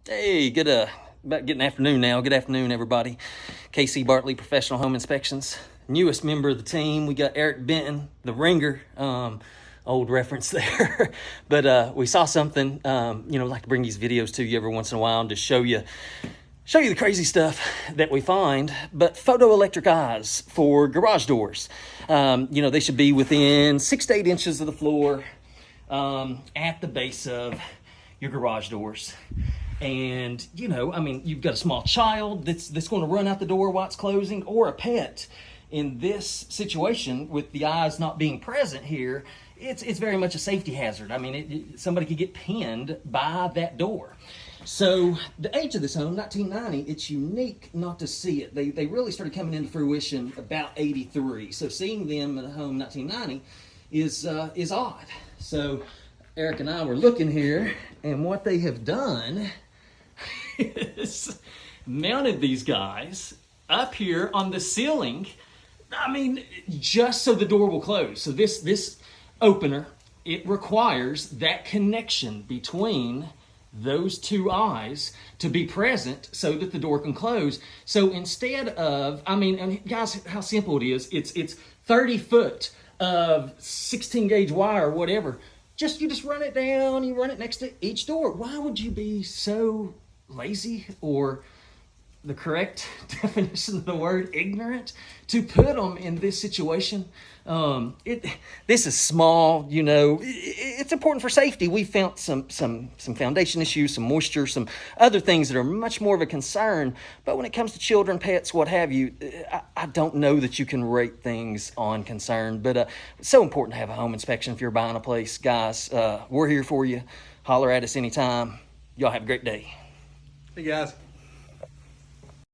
Hey, about getting afternoon now. Good afternoon, everybody. KC Bartley, Professional Home Inspections. Newest member of the team. We got Eric Benton, the ringer. Old reference there. But we saw something, like to bring these videos to you every once in a while and just show you the crazy stuff that we find. But photoelectric eyes for garage doors. They should be within 6 to 8 inches of the floor at the base of your garage doors. And, you've got a small child that's going to run out the door while it's closing, or a pet. In this situation, with the eyes not being present here, it's very much a safety hazard. Somebody could get pinned by that door. So the age of this home, 1990, it's unique not to see it. They really started coming into fruition about 83. So seeing them in a home 1990 is odd. So Eric and I were looking here, and what they have done is mounted these guys up here on the ceiling. Just so the door will close. So this opener, it requires that connection between those two eyes to be present so that the door can close. So instead of, and guys, how simple it is. It's 30 foot of 16 gauge wire or whatever. You just run it down, you run it next to each door. Why would you be so lazy, or the correct definition of the word, ignorant, to put them in this situation? This is small, it's important for safety. We found some foundation issues, some moisture, some other things that are much more of a concern. But when it comes to children, pets, what have you, I don't know that you can rate things on concern. But it's so important to have a home inspection if you're buying a place. Guys, we're here for you. Holler at us anytime. Y'all have a great day. Hey guys,